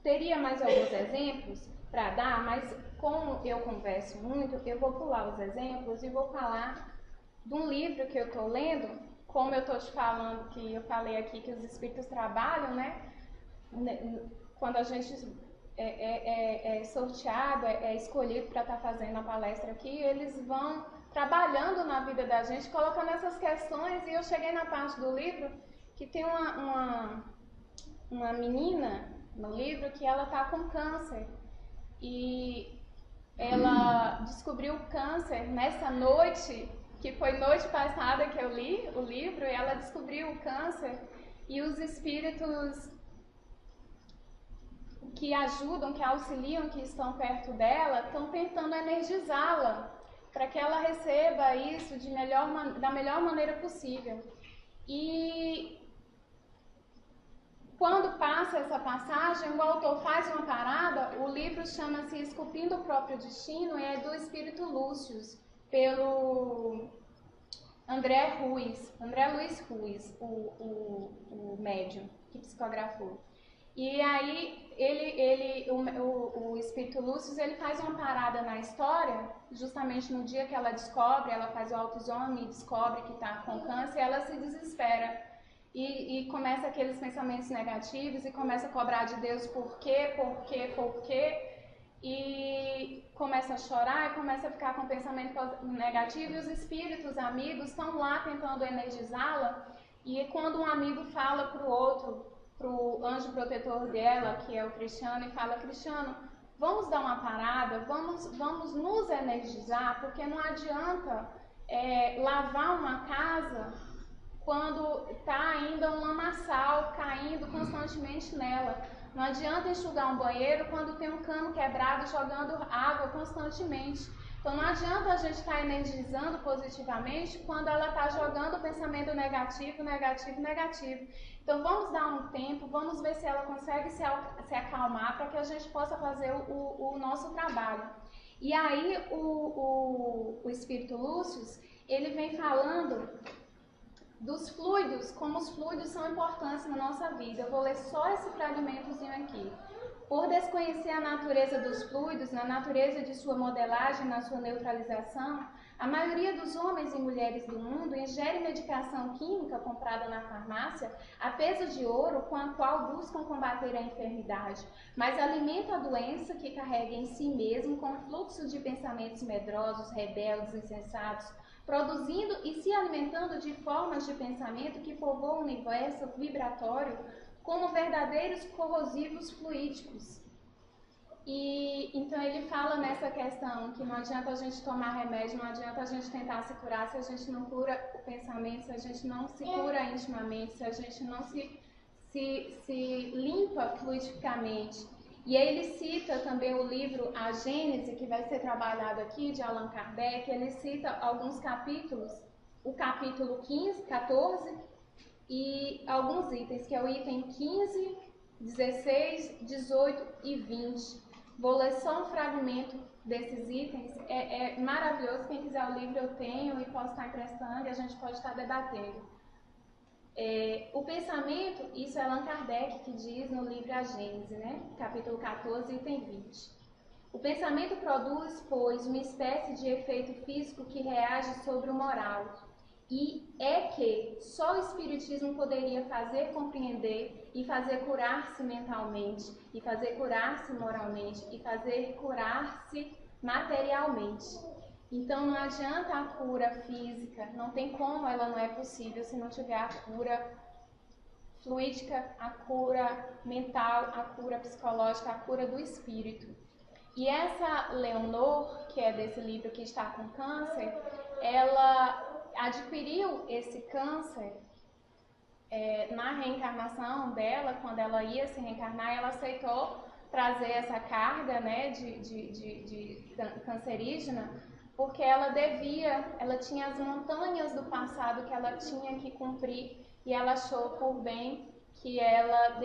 teria mais alguns exemplos para dar, mas como eu converso muito, eu vou pular os exemplos e vou falar de um livro que eu estou lendo. Como eu estou te falando, que eu falei aqui que os espíritos trabalham, né? Quando a gente é sorteado, é escolhido para estar fazendo a palestra aqui, eles vão trabalhando na vida da gente, colocando essas questões. E eu cheguei na parte do livro que tem uma menina no livro que ela está com câncer. E ela descobriu o câncer nessa noite, que foi noite passada que eu li o livro, e ela descobriu o câncer, e os espíritos que ajudam, que auxiliam, que estão perto dela, estão tentando energizá-la, para que ela receba isso da melhor maneira possível. E quando passa essa passagem, o autor faz uma parada, o livro chama-se Esculpindo o Próprio Destino, e é do espírito Lúcio, pelo André Luiz Ruiz, o médium que psicografou. E aí o espírito Lúcio, ele faz uma parada na história, justamente no dia que ela descobre, ela faz o autoexame e descobre que está com câncer, ela se desespera. E começa aqueles pensamentos negativos e começa a cobrar de Deus por quê, e começa a chorar e começa a ficar com pensamento negativo, e os espíritos amigos estão lá tentando energizá-la. E quando um amigo fala para o outro, para o anjo protetor dela, que é o Cristiano, e fala, Cristiano, vamos dar uma parada, vamos nos energizar, porque não adianta lavar uma casa quando está ainda um lamaçal caindo constantemente nela. Não adianta enxugar um banheiro quando tem um cano quebrado jogando água constantemente. Então não adianta a gente estar energizando positivamente quando ela está jogando pensamento negativo. Então vamos dar um tempo, vamos ver se ela consegue se acalmar para que a gente possa fazer o nosso trabalho. E aí o Espírito Lúcio, ele vem falando dos fluidos, como os fluidos são importantes na nossa vida. Eu vou ler só esse fragmentozinho aqui. Por desconhecer a natureza dos fluidos, na natureza de sua modelagem, na sua neutralização, a maioria dos homens e mulheres do mundo ingere medicação química comprada na farmácia a peso de ouro, com a qual buscam combater a enfermidade, mas alimenta a doença que carrega em si mesmo com fluxo de pensamentos medrosos, rebeldes, insensatos, produzindo e se alimentando de formas de pensamento que povoam o universo vibratório como verdadeiros corrosivos fluídicos. E então ele fala nessa questão que não adianta a gente tomar remédio, não adianta a gente tentar se curar se a gente não cura o pensamento, se a gente não se cura intimamente, se a gente não se limpa fluidificamente. E aí ele cita também o livro A Gênese, que vai ser trabalhado aqui, de Allan Kardec. Ele cita alguns capítulos, o capítulo 15, 14 e alguns itens, que é o item 15, 16, 18 e 20. Vou ler só um fragmento desses itens. É maravilhoso. Quem quiser o livro eu tenho e posso estar emprestando e a gente pode estar debatendo. O pensamento, isso é Allan Kardec que diz no livro A Gênese, né? Capítulo 14, item 20. O pensamento produz, pois, uma espécie de efeito físico que reage sobre o moral. E é que só o Espiritismo poderia fazer compreender e fazer curar-se mentalmente, e fazer curar-se moralmente, e fazer curar-se materialmente. Então não adianta a cura física, não tem como, ela não é possível se não tiver a cura fluídica, a cura mental, a cura psicológica, a cura do espírito. E essa Leonor, que é desse livro que está com câncer, ela adquiriu esse câncer na reencarnação dela. Quando ela ia se reencarnar, ela aceitou trazer essa carga, né, de cancerígena, porque ela tinha as montanhas do passado que ela tinha que cumprir, e ela achou por bem que ela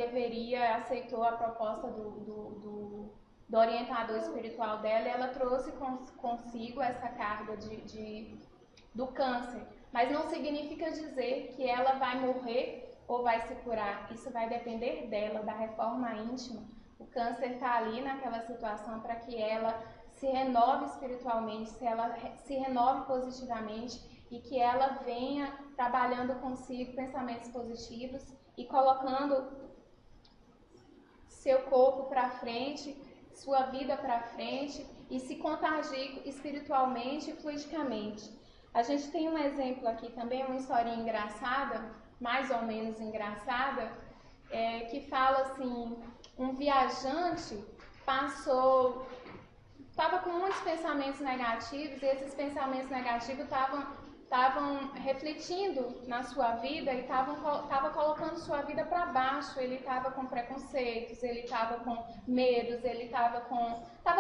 aceitou a proposta do orientador espiritual dela, e ela trouxe consigo essa carga do câncer. Mas não significa dizer que ela vai morrer ou vai se curar. Isso vai depender dela, da reforma íntima. O câncer está ali naquela situação para que ela se renove espiritualmente, se renove positivamente e que ela venha trabalhando consigo pensamentos positivos e colocando seu corpo para frente, sua vida para frente e se contagie espiritualmente e fluidicamente. A gente tem um exemplo aqui também, uma historinha engraçada, mais ou menos engraçada, que fala assim, um viajante estava com muitos pensamentos negativos, e esses pensamentos negativos estavam refletindo na sua vida e estava colocando sua vida para baixo. Ele estava com preconceitos, ele estava com medos, ele estava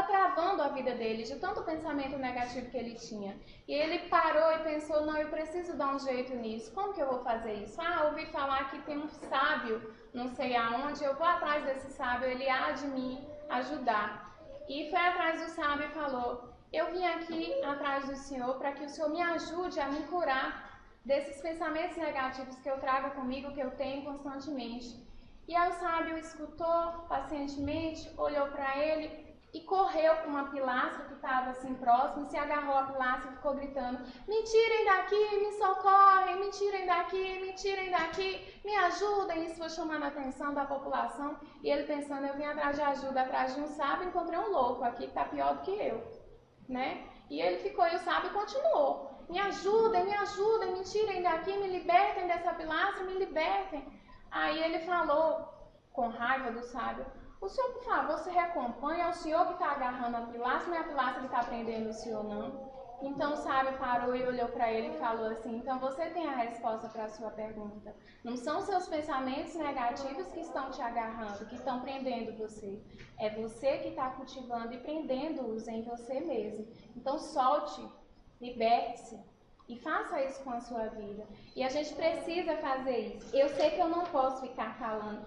travando a vida dele de tanto pensamento negativo que ele tinha. E ele parou e pensou, não, eu preciso dar um jeito nisso. Como que eu vou fazer isso? Ouvi falar que tem um sábio, não sei aonde, eu vou atrás desse sábio, ele há de me ajudar. E foi atrás do sábio e falou, eu vim aqui atrás do Senhor para que o Senhor me ajude a me curar desses pensamentos negativos que eu trago comigo, que eu tenho constantemente. E aí o sábio escutou pacientemente, olhou para ele e correu para uma pilastra que estava assim próximo, se agarrou à pilastra e ficou gritando, me tirem daqui, me socorrem, me tirem daqui, me ajudem. Isso foi chamando a atenção da população, e ele pensando, eu vim atrás de ajuda, atrás de um sábio, encontrei um louco aqui que está pior do que eu, né? E ele ficou, e o sábio continuou, me ajudem, me tirem daqui, me libertem dessa pilastra, me libertem. Aí ele falou, com raiva do sábio, o senhor, por favor, se recomponha, é o senhor que está agarrando a pilastra, não é a pilastra que está prendendo o senhor, não. Então o sábio parou e olhou para ele e falou assim, então você tem a resposta para a sua pergunta. Não são seus pensamentos negativos que estão te agarrando, que estão prendendo você. É você que está cultivando e prendendo-os em você mesmo. Então solte, liberte-se. E faça isso com a sua vida. E a gente precisa fazer isso. Eu sei que eu não posso ficar falando.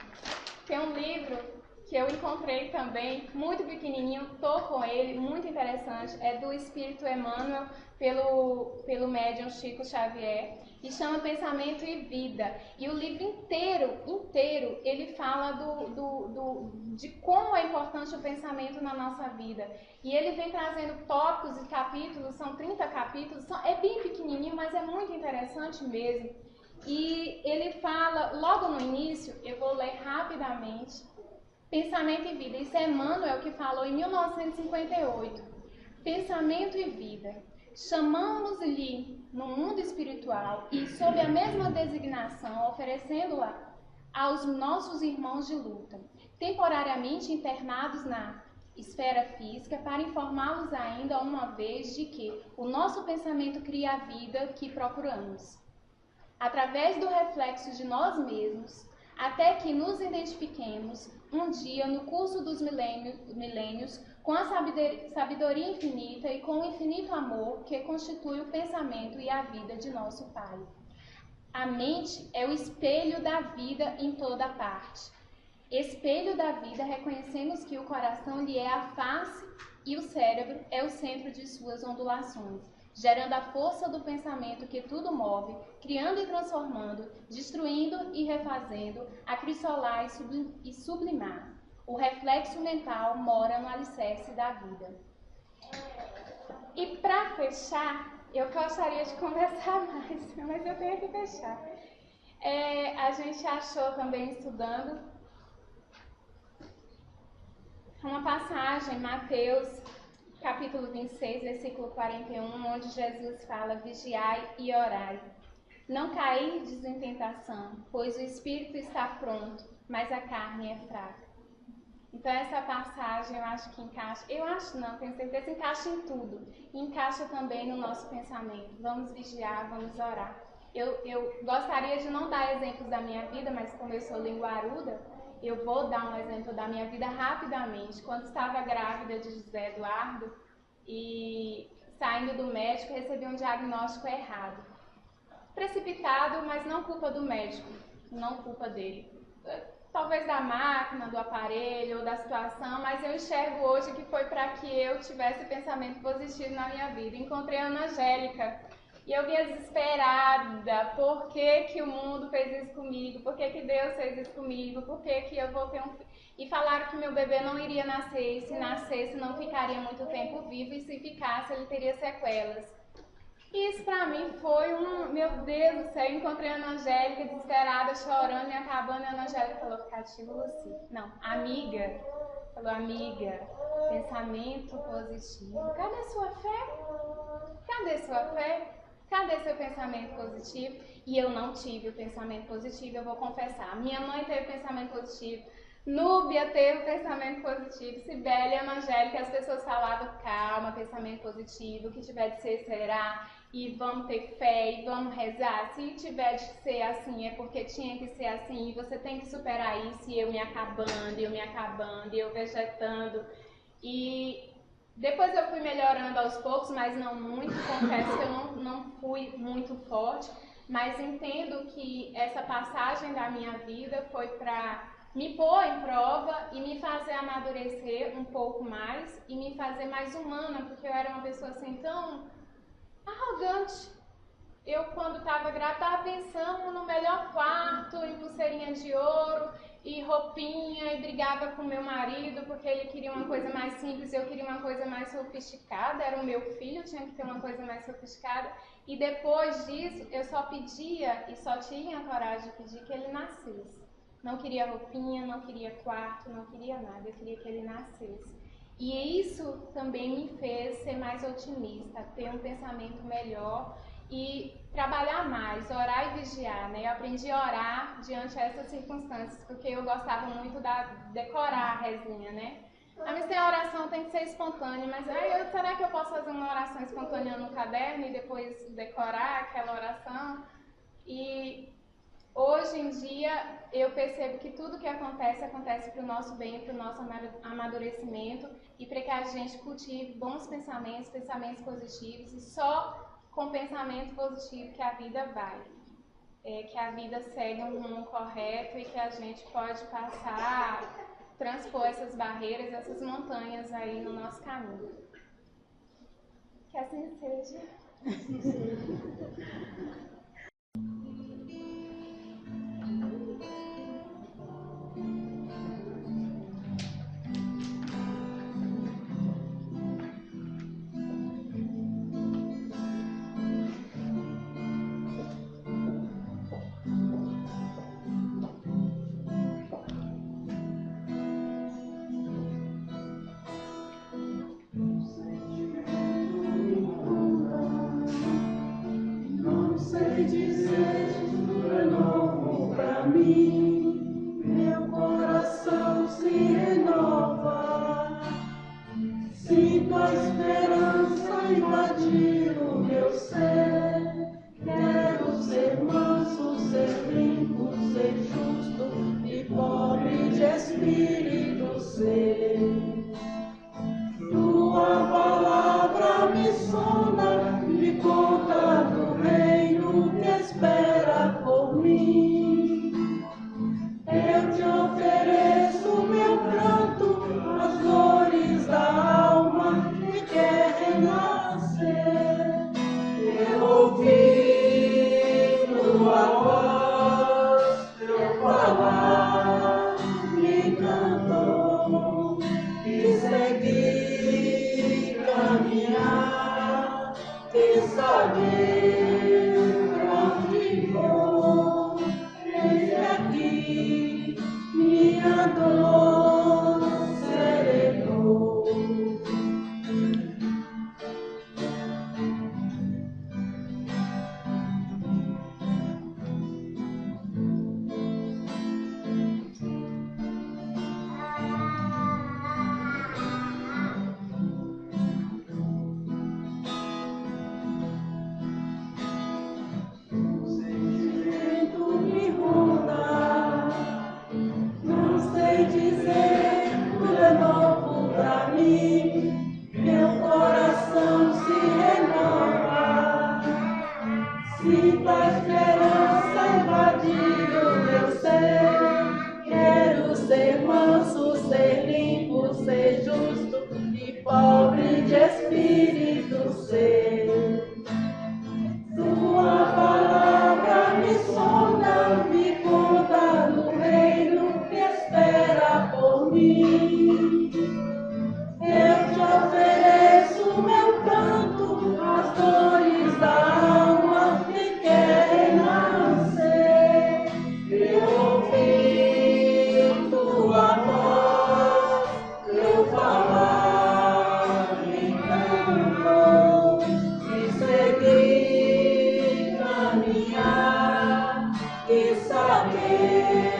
Tem um livro que eu encontrei também, muito pequenininho, estou com ele, muito interessante, é do Espírito Emmanuel, pelo médium Chico Xavier, e chama Pensamento e Vida. E o livro inteiro, ele fala de como é importante o pensamento na nossa vida. E ele vem trazendo tópicos e capítulos, são 30 capítulos, é bem pequenininho, mas é muito interessante mesmo. E ele fala, logo no início, eu vou ler rapidamente, Pensamento e Vida. Isso é Emmanuel que falou em 1958. Pensamento e vida. Chamamos-lhe no mundo espiritual e sob a mesma designação, oferecendo-a aos nossos irmãos de luta, temporariamente internados na esfera física, para informá-los ainda uma vez de que o nosso pensamento cria a vida que procuramos. Através do reflexo de nós mesmos, até que nos identifiquemos um dia no curso dos milênios com a sabedoria infinita e com o infinito amor que constitui o pensamento e a vida de nosso Pai. A mente é o espelho da vida em toda parte. espelho da vida, reconhecemos que o coração lhe é a face e o cérebro é o centro de suas ondulações, gerando a força do pensamento que tudo move, criando e transformando, destruindo e refazendo, acrisolar e sublimar. O reflexo mental mora no alicerce da vida. E para fechar, eu gostaria de conversar mais, mas eu tenho que fechar. A gente achou também, estudando, uma passagem, Mateus, capítulo 26, versículo 41, onde Jesus fala: vigiai e orai. Não cairdes em tentação, pois o espírito está pronto, mas a carne é fraca. Então essa passagem eu acho que encaixa, tenho certeza, encaixa em tudo. E encaixa também no nosso pensamento. Vamos vigiar, vamos orar. Eu gostaria de não dar exemplos da minha vida, mas como eu sou linguaruda, eu vou dar um exemplo da minha vida rapidamente. Quando estava grávida de José Eduardo e saindo do médico, recebi um diagnóstico errado. Precipitado, mas não culpa do médico, não culpa dele. Talvez da máquina, do aparelho ou da situação, mas eu enxergo hoje que foi para que eu tivesse pensamento positivo na minha vida. Encontrei a Ana Angélica e eu vinha desesperada. Por que que o mundo fez isso comigo? Por que que Deus fez isso comigo? Por que que eu vou ter um filho? E falaram que meu bebê não iria nascer, e se nascesse não ficaria muito tempo vivo, e se ficasse ele teria sequelas. E isso pra mim foi meu Deus do céu, eu encontrei a Ana Angélica desesperada, chorando, me acabando, e a Ana Angélica falou: Cativo, Luci. Não, amiga. Falou: amiga, pensamento positivo. Cadê sua fé? Cadê sua fé? Cadê seu pensamento positivo? E eu não tive o pensamento positivo, eu vou confessar. Minha mãe teve pensamento positivo, Núbia teve pensamento positivo, Cibele e Ana Angélica, as pessoas falavam: calma, pensamento positivo, o que tiver de ser, será. E vamos ter fé, e vamos rezar. Se tiver de ser assim, é porque tinha que ser assim, e você tem que superar isso. E eu me acabando, e eu vegetando. E depois eu fui melhorando aos poucos, mas não muito. Confesso que eu não fui muito forte, mas entendo que essa passagem da minha vida foi para me pôr em prova e me fazer amadurecer um pouco mais e me fazer mais humana, porque eu era uma pessoa assim tão arrogante. Eu, quando estava grávida, estava pensando no melhor quarto, em pulseirinha de ouro e roupinha, e brigava com meu marido porque ele queria uma coisa mais simples e eu queria uma coisa mais sofisticada. Era o meu filho, tinha que ter uma coisa mais sofisticada. E depois disso, eu só pedia e só tinha a coragem de pedir que ele nascesse. Não queria roupinha, não queria quarto, não queria nada, eu queria que ele nascesse. E isso também me fez ser mais otimista, ter um pensamento melhor e trabalhar mais, orar e vigiar, né? Eu aprendi a orar diante dessas circunstâncias, porque eu gostava muito de decorar a rezinha, né? Mas a oração tem que ser espontânea, mas será que eu posso fazer uma oração espontânea no caderno e depois decorar aquela oração? E hoje em dia eu percebo que tudo que acontece para o nosso bem, para o nosso amadurecimento e para que a gente cultive bons pensamentos, pensamentos positivos, e só com pensamento positivo que a vida vai. Que a vida segue um rumo correto e que a gente pode passar, transpor essas barreiras, essas montanhas aí no nosso caminho. Que assim seja. Eu te ofereço esperança invadir o meu ser. Quero ser manso, ser limpo, ser justo e pobre de espírito ser. Tua palavra me sonda, me conta no reino que espera por mim. Eu te ofereço meu canto, as dores da alma que querem nascer. Eu ouvi tua voz, eu falar então, e seguir, caminhar e saber.